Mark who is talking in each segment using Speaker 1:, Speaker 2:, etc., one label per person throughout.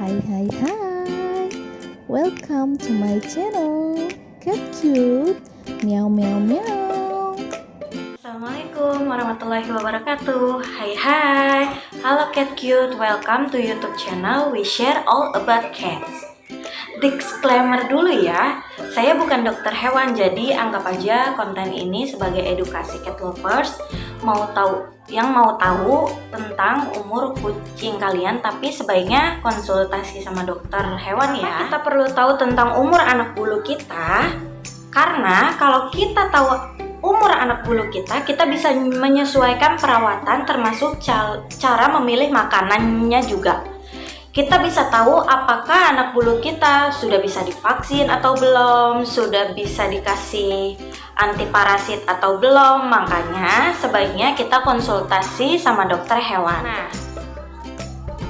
Speaker 1: Hai. Welcome to my channel Cat Cute. Meow meow meow.
Speaker 2: Assalamualaikum warahmatullahi wabarakatuh. Hai. Halo Cat Cute, welcome to YouTube channel We Share All About Cats. Disclaimer dulu ya, saya bukan dokter hewan, jadi anggap aja konten ini sebagai edukasi cat lovers yang mau tahu tentang umur kucing kalian, tapi sebaiknya konsultasi sama dokter hewan ya. Kita perlu tahu tentang umur anak bulu kita, karena kalau kita tahu umur anak bulu kita bisa menyesuaikan perawatan, termasuk cara memilih makanannya juga. Kita bisa tahu apakah anak bulu kita sudah bisa divaksin atau belum, sudah bisa dikasih antiparasit atau belum. Makanya sebaiknya kita konsultasi sama dokter hewan. Nah,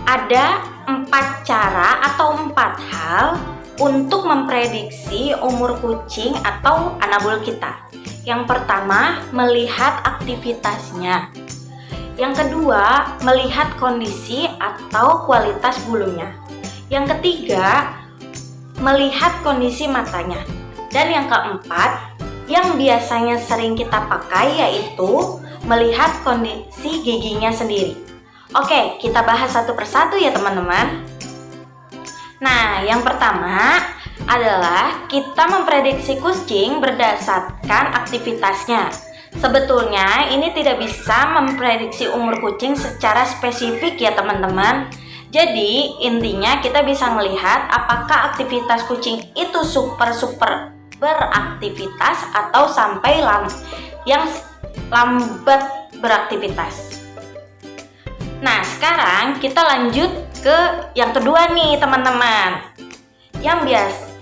Speaker 2: ada 4 cara atau 4 hal untuk memprediksi umur kucing atau anak bulu kita. Yang pertama, melihat aktivitasnya. Yang kedua, melihat kondisi atau kualitas bulunya. Yang ketiga, melihat kondisi matanya. Dan yang keempat, yang biasanya sering kita pakai, yaitu melihat kondisi giginya sendiri. Oke, kita bahas satu persatu ya teman-teman. Nah, yang pertama adalah kita memprediksi kucing berdasarkan aktivitasnya. Sebetulnya ini tidak bisa memprediksi umur kucing secara spesifik ya teman-teman. Jadi intinya kita bisa melihat apakah aktivitas kucing itu super beraktivitas atau sampai yang lambat beraktivitas. Nah, sekarang kita lanjut ke yang kedua nih teman-teman.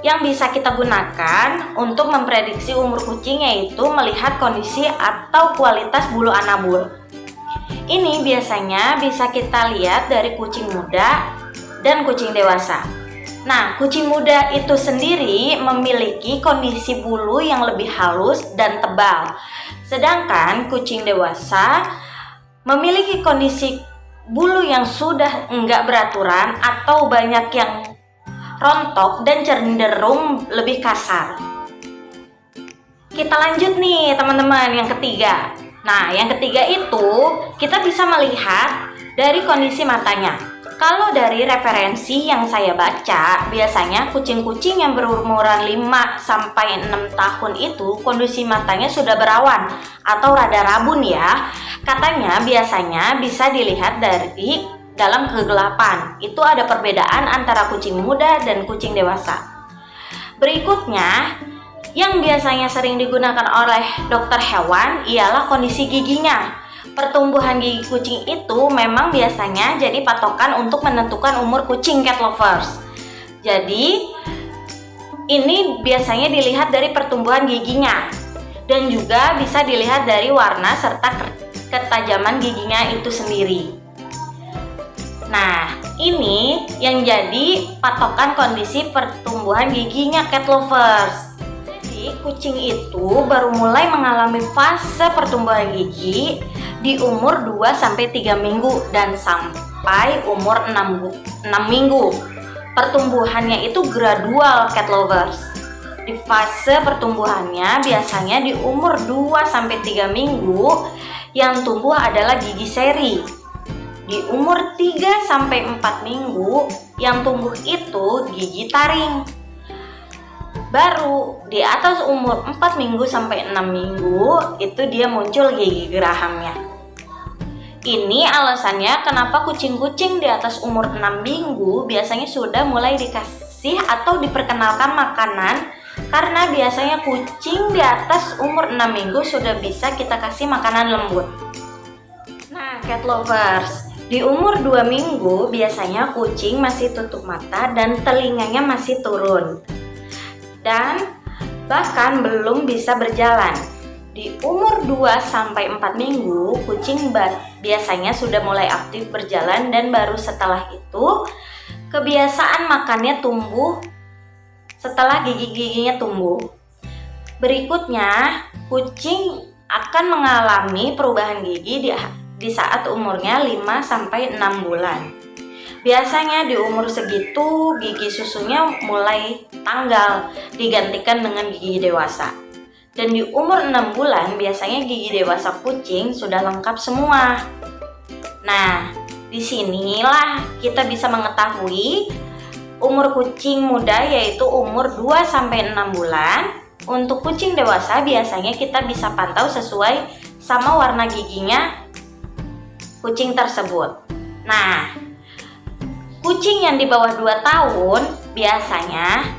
Speaker 2: Yang bisa kita gunakan untuk memprediksi umur kucing, yaitu melihat kondisi atau kualitas bulu anabul. Ini biasanya bisa kita lihat dari kucing muda dan kucing dewasa. Nah, kucing muda itu sendiri memiliki kondisi bulu yang lebih halus dan tebal. Sedangkan kucing dewasa memiliki kondisi bulu yang sudah enggak beraturan atau banyak yang rontok dan cenderung lebih kasar. Kita lanjut nih teman-teman, yang ketiga. Nah, yang ketiga itu kita bisa melihat dari kondisi matanya. Kalau dari referensi yang saya baca, biasanya kucing-kucing yang berumuran 5-6 tahun itu kondisi matanya sudah berawan atau rada rabun ya. Katanya biasanya bisa dilihat dari dalam kegelapan. Itu ada perbedaan antara kucing muda dan kucing dewasa. Berikutnya, yang biasanya sering digunakan oleh dokter hewan ialah kondisi giginya. Pertumbuhan gigi kucing itu memang biasanya jadi patokan untuk menentukan umur kucing cat lovers. Jadi, ini biasanya dilihat dari pertumbuhan giginya dan juga bisa dilihat dari warna serta ketajaman giginya itu sendiri. Nah, ini yang jadi patokan kondisi pertumbuhan giginya cat lovers. Jadi, kucing itu baru mulai mengalami fase pertumbuhan gigi di umur 2-3 minggu dan sampai umur 6 minggu. Pertumbuhannya itu gradual cat lovers. Di fase pertumbuhannya biasanya di umur 2-3 minggu yang tumbuh adalah gigi seri. Di umur 3-4 minggu yang tumbuh itu gigi taring. Baru di atas umur 4 minggu sampai 6 minggu itu dia muncul gigi gerahamnya. Ini alasannya kenapa kucing-kucing di atas umur 6 minggu biasanya sudah mulai dikasih atau diperkenalkan makanan, karena biasanya kucing di atas umur 6 minggu sudah bisa kita kasih makanan lembut. Nah, cat lovers, di umur 2 minggu biasanya kucing masih tutup mata dan telinganya masih turun. Dan bahkan belum bisa berjalan. Di umur 2-4 minggu, kucing biasanya sudah mulai aktif berjalan dan baru setelah itu kebiasaan makannya tumbuh setelah gigi-giginya tumbuh. Berikutnya, kucing akan mengalami perubahan gigi di saat umurnya 5-6 bulan. biasanya di umur segitu gigi susunya mulai tanggal, digantikan dengan gigi dewasa. Dan di umur 6 bulan biasanya gigi dewasa kucing sudah lengkap semua. Nah, disinilah kita bisa mengetahui umur kucing muda yaitu umur 2-6 bulan. Untuk kucing dewasa biasanya kita bisa pantau sesuai sama warna giginya kucing tersebut. Nah, kucing yang di bawah 2 tahun biasanya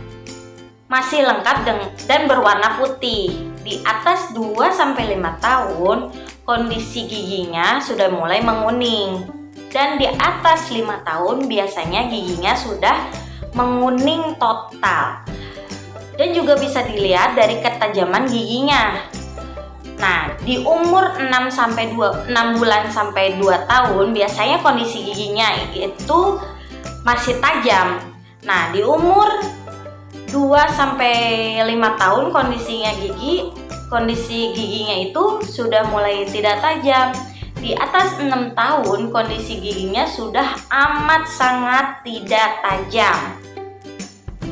Speaker 2: masih lengkap dan berwarna putih. Di atas 2-5 tahun kondisi giginya sudah mulai menguning. Dan di atas 5 tahun biasanya giginya sudah menguning total. Dan juga bisa dilihat dari ketajaman giginya. Nah, di umur 6 bulan sampai 2 tahun biasanya kondisi giginya itu masih tajam. Nah, di umur 2-5 tahun kondisi giginya itu sudah mulai tidak tajam. Di atas 6 tahun kondisi giginya sudah amat sangat tidak tajam.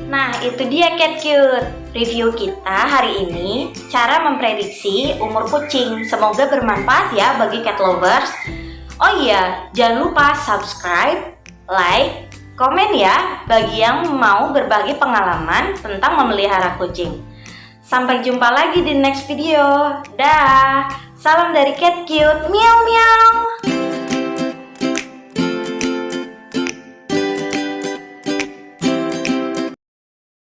Speaker 2: Nah, itu dia Cat Cute. Review kita hari ini cara memprediksi umur kucing. Semoga bermanfaat ya bagi cat lovers. Oh iya, jangan lupa subscribe, like, komen ya bagi yang mau berbagi pengalaman tentang memelihara kucing. Sampai jumpa lagi di next video. Dah. Salam dari Cat Cute. Miau miau.